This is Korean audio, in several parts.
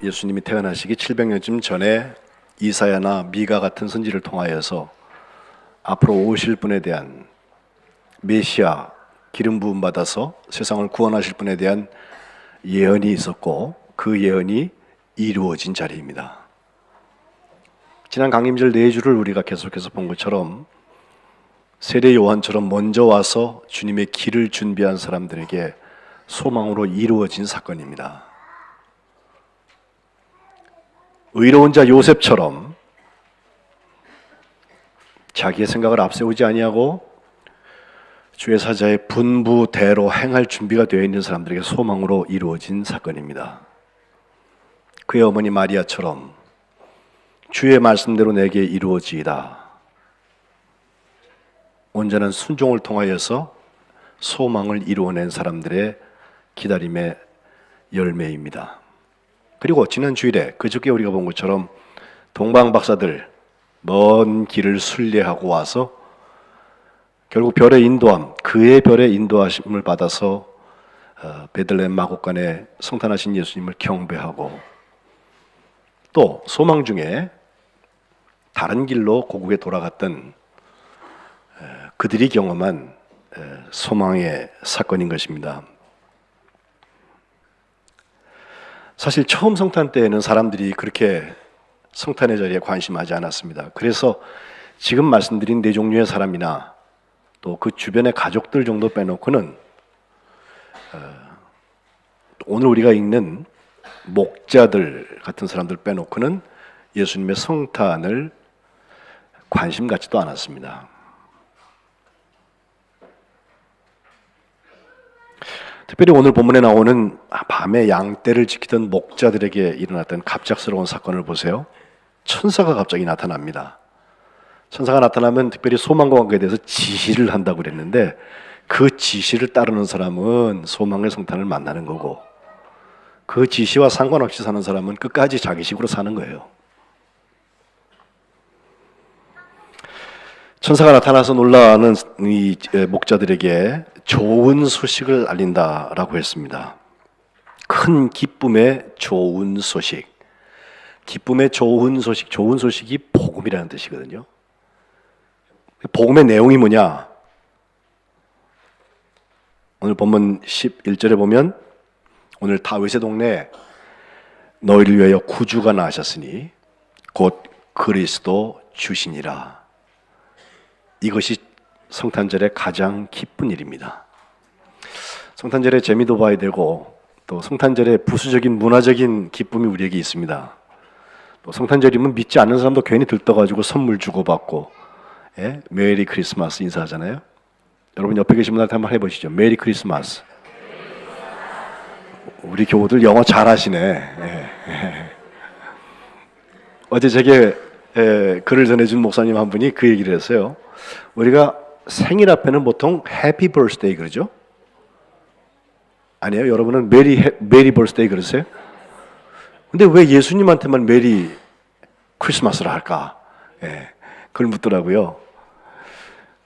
예수님이 태어나시기 700년쯤 전에 이사야나 미가 같은 선지를 통하여서 앞으로 오실 분에 대한 메시아 기름 부음 받아서 세상을 구원하실 분에 대한 예언이 있었고 그 예언이 이루어진 자리입니다. 지난 강림절 4주를 우리가 계속해서 본 것처럼 세례 요한처럼 먼저 와서 주님의 길을 준비한 사람들에게 소망으로 이루어진 사건입니다. 의로운 자 요셉처럼 자기의 생각을 앞세우지 아니하고 주의 사자의 분부대로 행할 준비가 되어 있는 사람들에게 소망으로 이루어진 사건입니다. 그의 어머니 마리아처럼 주의 말씀대로 내게 이루어지이다. 온전한 순종을 통하여서 소망을 이루어낸 사람들의 기다림의 열매입니다. 그리고 지난 주일에 그저께 우리가 본 것처럼 동방 박사들 먼 길을 순례하고 와서 결국 별의 인도함, 그의 별의 인도하심을 받아서 베들레헴 마곡간에 성탄하신 예수님을 경배하고 또 소망 중에 다른 길로 고국에 돌아갔던 그들이 경험한 소망의 사건인 것입니다. 사실 처음 성탄 때에는 사람들이 그렇게 성탄의 자리에 관심하지 않았습니다. 그래서 지금 말씀드린 네 종류의 사람이나 또 그 주변의 가족들 정도 빼놓고는 오늘 우리가 읽는 목자들 같은 사람들 빼놓고는 예수님의 성탄을 관심 갖지도 않았습니다. 특별히 오늘 본문에 나오는 밤에 양떼를 지키던 목자들에게 일어났던 갑작스러운 사건을 보세요. 천사가 갑자기 나타납니다. 천사가 나타나면 특별히 소망과 관계에 대해서 지시를 한다고 그랬는데 그 지시를 따르는 사람은 소망의 성탄을 만나는 거고 그 지시와 상관없이 사는 사람은 끝까지 자기식으로 사는 거예요. 천사가 나타나서 놀라는 이 목자들에게 좋은 소식을 알린다라고 했습니다. 큰 기쁨의 좋은 소식. 기쁨의 좋은 소식, 좋은 소식이 복음이라는 뜻이거든요. 복음의 내용이 뭐냐? 오늘 본문 11절에 보면 오늘 다윗의 동네에 너희를 위하여 구주가 나셨으니 곧 그리스도 주시니라. 이것이 성탄절의 가장 기쁜 일입니다. 성탄절의 재미도 봐야 되고 또 성탄절의 부수적인 문화적인 기쁨이 우리에게 있습니다. 또 성탄절이면 믿지 않는 사람도 괜히 들떠가지고 선물 주고받고 메리 크리스마스 인사하잖아요. 여러분 옆에 계신 분한테 한번 해보시죠. 메리 크리스마스. 우리 교우들 영어 잘하시네. 어제 제게 글을 전해준 목사님 한 분이 그 얘기를 했어요. 우리가 생일 앞에는 보통 해피 버스데이 그러죠? 아니에요? 여러분은 메리 버스데이 그러세요? 근데 왜 예수님한테만 메리 크리스마스를 할까? 그걸 묻더라고요.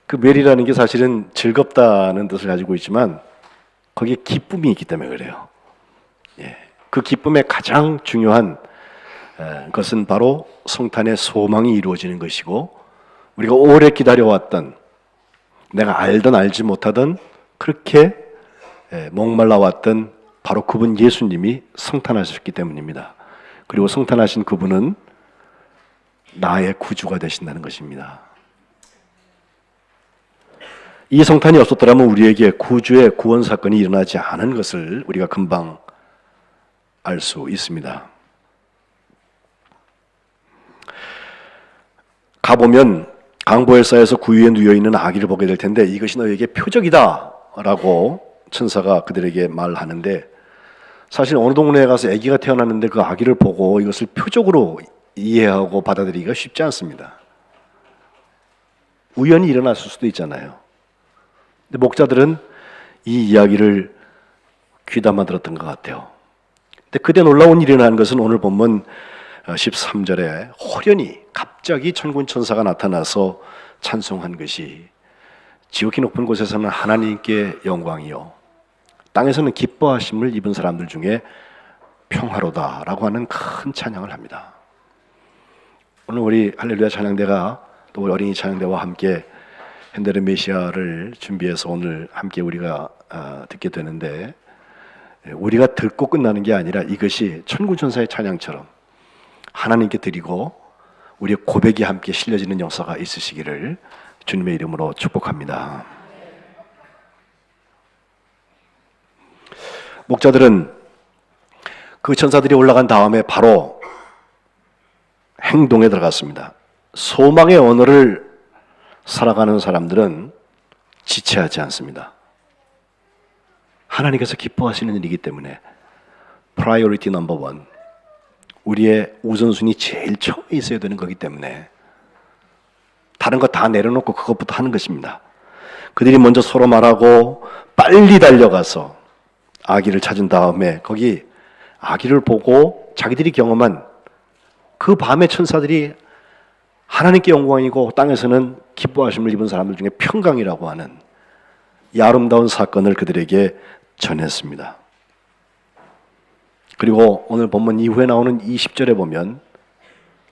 그 메리라는 게 사실은 즐겁다는 뜻을 가지고 있지만 거기에 기쁨이 있기 때문에 그래요. 그 기쁨의 가장 중요한 것은 바로 성탄의 소망이 이루어지는 것이고 우리가 오래 기다려왔던 내가 알던 알지 못하던 그렇게 목말라왔던 바로 그분 예수님이 성탄하셨기 때문입니다. 그리고 성탄하신 그분은 나의 구주가 되신다는 것입니다. 이 성탄이 없었더라면 우리에게 구주의 구원 사건이 일어나지 않은 것을 우리가 금방 알 수 있습니다. 가보면 강보엘사에서 구유에 누워있는 아기를 보게 될 텐데 이것이 너희에게 표적이다 라고 천사가 그들에게 말하는데 사실 어느 동네에 가서 아기가 태어났는데 그 아기를 보고 이것을 표적으로 이해하고 받아들이기가 쉽지 않습니다. 우연히 일어났을 수도 있잖아요. 근데 목자들은 이 이야기를 귀담아 들었던 것 같아요. 근데 그때 놀라운 일이 일어난 것은 오늘 본문 13절에 호련히 갑자기 천군 천사가 나타나서 찬송한 것이 지극히 높은 곳에서는 하나님께 영광이요 땅에서는 기뻐하심을 입은 사람들 중에 평화로다라고 하는 큰 찬양을 합니다. 오늘 우리 할렐루야 찬양대가 또 우리 어린이 찬양대와 함께 핸델의 메시아를 준비해서 오늘 함께 우리가 듣게 되는데, 우리가 듣고 끝나는 게 아니라 이것이 천군천사의 찬양처럼 하나님께 드리고 우리의 고백이 함께 실려지는 역사가 있으시기를 주님의 이름으로 축복합니다. 목자들은 그 천사들이 올라간 다음에 바로 행동에 들어갔습니다. 소망의 언어를 살아가는 사람들은 지체하지 않습니다. 하나님께서 기뻐하시는 일이기 때문에 priority number one, 우리의 우선순위 제일 처음에 있어야 되는 거기 때문에 다른 거 다 내려놓고 그것부터 하는 것입니다. 그들이 먼저 서로 말하고 빨리 달려가서 아기를 찾은 다음에 거기 아기를 보고 자기들이 경험한 그 밤의 천사들이 하나님께 영광이고 땅에서는 기뻐하심을 입은 사람들 중에 평강이라고 하는 이 아름다운 사건을 그들에게 전했습니다. 그리고 오늘 본문 이후에 나오는 20절에 보면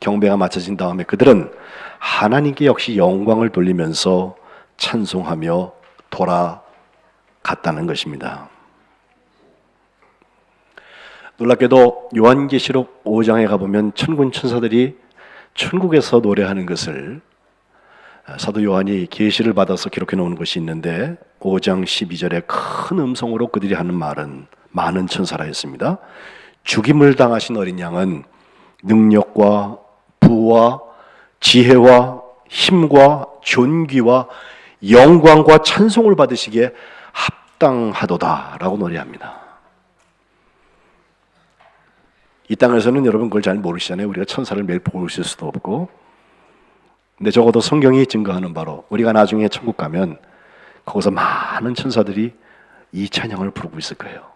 경배가 마쳐진 다음에 그들은 하나님께 역시 영광을 돌리면서 찬송하며 돌아갔다는 것입니다. 놀랍게도 요한계시록 5장에 가보면 천군 천사들이 천국에서 노래하는 것을 사도 요한이 계시를 받아서 기록해 놓은 것이 있는데 5장 12절에 큰 음성으로 그들이 하는 말은 많은 천사라 했습니다. 죽임을 당하신 어린 양은 능력과 부와 지혜와 힘과 존귀와 영광과 찬송을 받으시기에 합당하도다라고 노래합니다. 이 땅에서는 여러분 그걸 잘 모르시잖아요. 우리가 천사를 매일 보고 있을 수도 없고, 근데 적어도 성경이 증거하는 바로 우리가 나중에 천국 가면 거기서 많은 천사들이 이 찬양을 부르고 있을 거예요.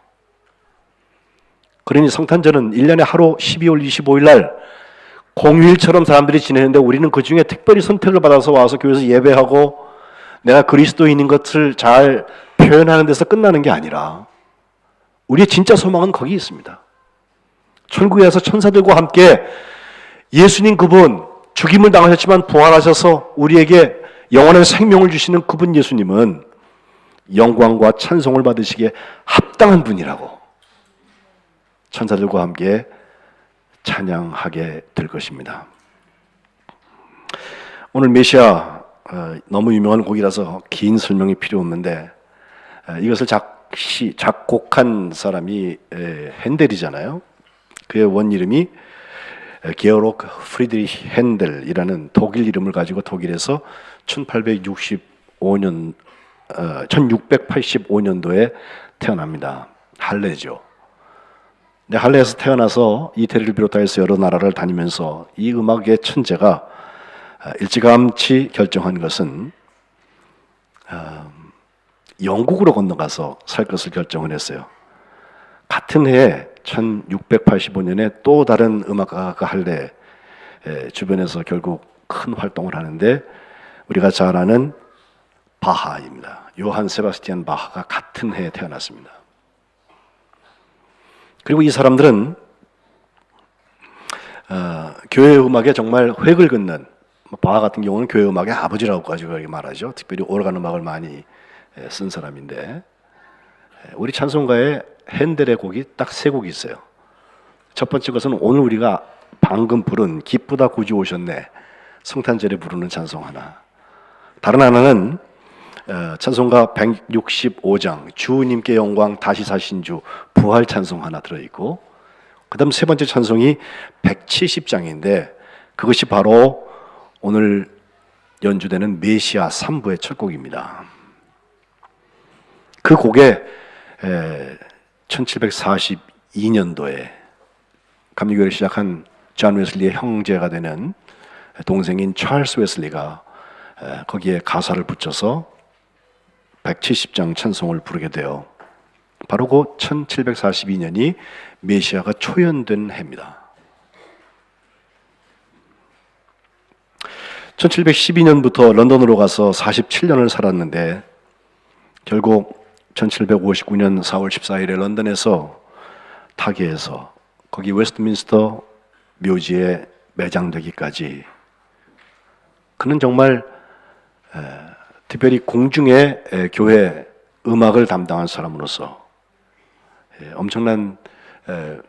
그러니 성탄절은 1년에 하루 12월 25일 날 공휴일처럼 사람들이 지내는데 우리는 그 중에 특별히 선택을 받아서 와서 교회에서 예배하고 내가 그리스도인인 것을 잘 표현하는 데서 끝나는 게 아니라 우리의 진짜 소망은 거기 있습니다. 천국에서 천사들과 함께 예수님 그분, 죽임을 당하셨지만 부활하셔서 우리에게 영원한 생명을 주시는 그분 예수님은 영광과 찬송을 받으시기에 합당한 분이라고 천사들과 함께 찬양하게 될 것입니다. 오늘 메시아 너무 유명한 곡이라서 긴 설명이 필요 없는데 이것을 작곡한 사람이 핸델이잖아요. 그의 원 이름이 게오르크 프리드리히 핸델이라는 독일 이름을 가지고 독일에서 1685년도에 태어납니다. 할레죠. 근데 할레에서 태어나서 이태리를 비롯해서 여러 나라를 다니면서 이 음악의 천재가 일찌감치 결정한 것은 영국으로 건너가서 살 것을 결정을 했어요. 같은 해에 1685년에 또 다른 음악가가 할레 주변에서 결국 큰 활동을 하는데 우리가 잘 아는 바하입니다. 요한 세바스티안 바하가 같은 해에 태어났습니다. 그리고 이 사람들은 교회 음악에 정말 획을 긋는, 바하 같은 경우는 교회 음악의 아버지라고 가지고 말하죠. 특별히 오르간 음악을 많이 쓴 사람인데 우리 찬송가에 핸델의 곡이 딱 세 곡이 있어요. 첫 번째 것은 오늘 우리가 방금 부른 기쁘다 구주 오셨네, 성탄절에 부르는 찬송 하나. 다른 하나는 찬송가 165장 주님께 영광 다시 사신 주 부활 찬송 하나 들어있고, 그 다음 세 번째 찬송이 170장인데 그것이 바로 오늘 연주되는 메시아 3부의 첫 곡입니다. 그 곡에 1742년도에 감리교회를 시작한 존 웨슬리의 형제가 되는 동생인 찰스 웨슬리가 거기에 가사를 붙여서 170장 찬송을 부르게 돼요. 바로 그 1742년이 메시아가 초연된 해입니다. 1712년부터 런던으로 가서 47년을 살았는데 결국 1759년 4월 14일에 런던에서 타계에서 거기 웨스트민스터 묘지에 매장되기까지 그는 정말 특별히 공중의 교회 음악을 담당한 사람으로서 엄청난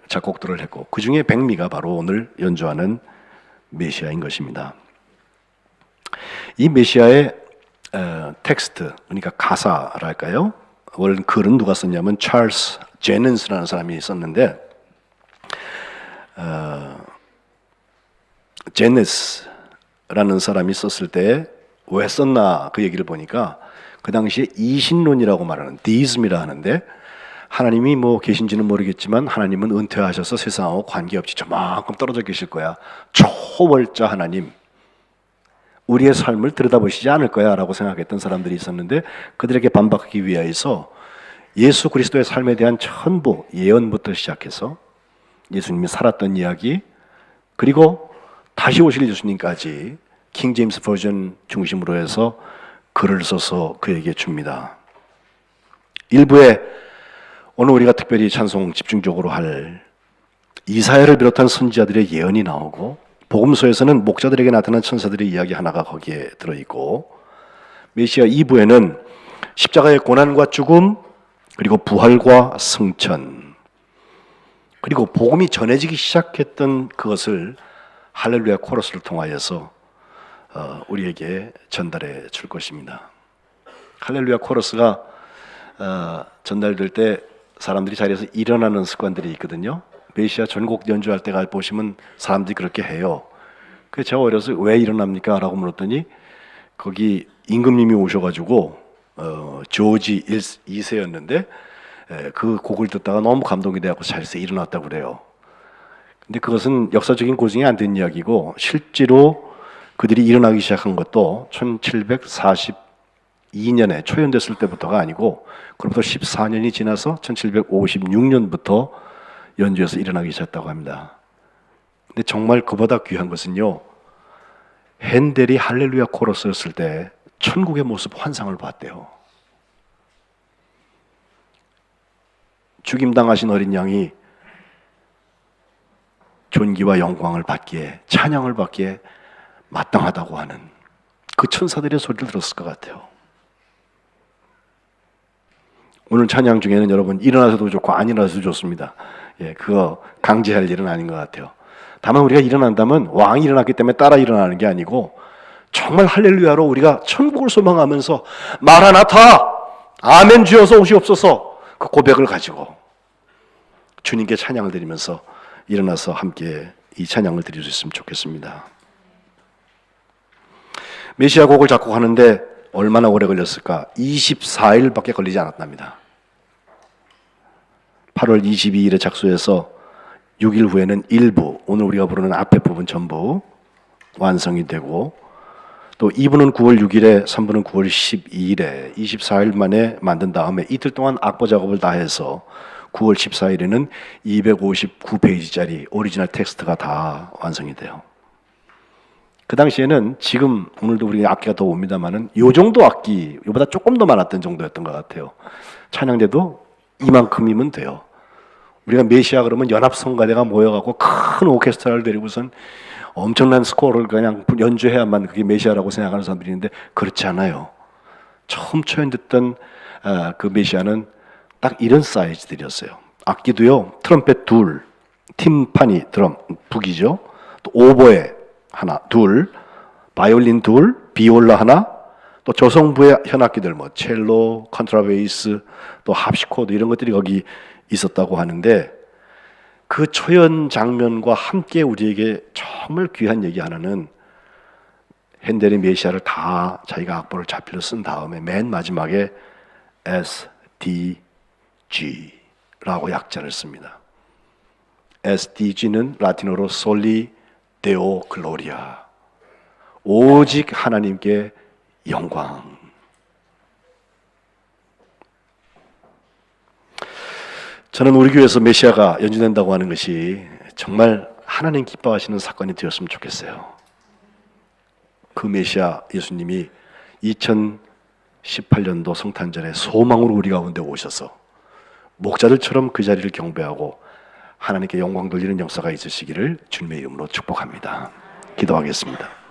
작곡들을 했고 그 중에 백미가 바로 오늘 연주하는 메시아인 것입니다. 이 메시아의 텍스트, 그러니까 가사랄까요? 원래 글은 누가 썼냐면 찰스 제넌스라는 사람이 썼는데 제네스라는 사람이 썼을 때 왜 썼나 그 얘기를 보니까 그 당시에 이신론이라고 말하는 디이즘이라 하는데 하나님이 뭐 계신지는 모르겠지만 하나님은 은퇴하셔서 세상하고 관계없이 저만큼 떨어져 계실 거야. 초월자 하나님 우리의 삶을 들여다보시지 않을 거야 라고 생각했던 사람들이 있었는데 그들에게 반박하기 위하여서 예수 그리스도의 삶에 대한 전부 예언부터 시작해서 예수님이 살았던 이야기 그리고 다시 오실 예수님까지 킹 제임스 버전 중심으로 해서 글을 써서 그에게 줍니다. 일부에 오늘 우리가 특별히 찬송 집중적으로 할 이사야를 비롯한 선지자들의 예언이 나오고 복음서에서는 목자들에게 나타난 천사들의 이야기 하나가 거기에 들어있고 메시아 2부에는 십자가의 고난과 죽음 그리고 부활과 승천 그리고 복음이 전해지기 시작했던 그것을 할렐루야 코러스를 통하여서 우리에게 전달해 줄 것입니다. 할렐루야 코러스가 전달될 때 사람들이 자리에서 일어나는 습관들이 있거든요. 메시아 전곡 연주할 때가 보시면 사람들이 그렇게 해요. 그래서 제가 어려서 왜 일어납니까? 라고 물었더니 거기 임금님이 오셔가지고 조지 2세였는데 그 곡을 듣다가 너무 감동이 돼서 자리에서 일어났다고 그래요. 근데 그것은 역사적인 고증이 안 된 이야기고 실제로 그들이 일어나기 시작한 것도 1742년에 초연됐을 때부터가 아니고 그로부터 14년이 지나서 1756년부터 연주에서 일어나기 시작했다고 합니다. 근데 정말 그보다 귀한 것은요. 핸델이 할렐루야 코러스였을 때 천국의 모습 환상을 봤대요. 죽임당하신 어린 양이 존귀와 영광을 받기에 찬양을 받기에 마땅하다고 하는 그 천사들의 소리를 들었을 것 같아요. 오늘 찬양 중에는 여러분 일어나서도 좋고 안 일어나서도 좋습니다. 그거 강제할 일은 아닌 것 같아요. 다만 우리가 일어난다면 왕이 일어났기 때문에 따라 일어나는 게 아니고 정말 할렐루야로 우리가 천국을 소망하면서 마라나타 아멘 주여서 오시옵소서 그 고백을 가지고 주님께 찬양을 드리면서 일어나서 함께 이 찬양을 드릴 수 있으면 좋겠습니다. 메시아 곡을 작곡하는데 얼마나 오래 걸렸을까? 24일밖에 걸리지 않았답니다. 8월 22일에 작수해서 6일 후에는 일부, 오늘 우리가 부르는 앞에 부분 전부 완성이 되고 또 2부는 9월 6일에 3부는 9월 12일에 24일 만에 만든 다음에 이틀 동안 악보 작업을 다 해서 9월 14일에는 259페이지짜리 오리지널 텍스트가 다 완성이 돼요. 그 당시에는 지금 오늘도 우리 악기가 더 옵니다만은 요 정도 악기, 요보다 조금 더 많았던 정도였던 것 같아요. 찬양대도 이만큼이면 돼요. 우리가 메시아 그러면 연합성가대가 모여갖고 큰 오케스트라를 데리고선 엄청난 스코어를 그냥 연주해야만 그게 메시아라고 생각하는 사람들이 있는데 그렇지 않아요. 처음 초연됐던 그 메시아는 딱 이런 사이즈들이었어요. 악기도요, 트럼펫 둘, 팀파니 드럼, 북이죠. 또 오보에 하나, 둘, 바이올린 둘, 비올라 하나, 또 저성부의 현악기들 뭐 첼로, 컨트라베이스, 또 합시코드 이런 것들이 거기 있었다고 하는데 그 초연 장면과 함께 우리에게 정말 귀한 얘기 하나는 핸델의 메시아를 다 자기가 악보를 자필로 쓴 다음에 맨 마지막에 SDG라고 약자를 씁니다. SDG는 라틴어로 솔리 데오 글로리아, 오직 하나님께 영광. 저는 우리 교회에서 메시아가 연주된다고 하는 것이 정말 하나님 기뻐하시는 사건이 되었으면 좋겠어요. 그 메시아 예수님이 2018년도 성탄절에 소망으로 우리 가운데 오셔서 목자들처럼 그 자리를 경배하고 하나님께 영광 돌리는 역사가 있으시기를 주님의 이름으로 축복합니다. 기도하겠습니다.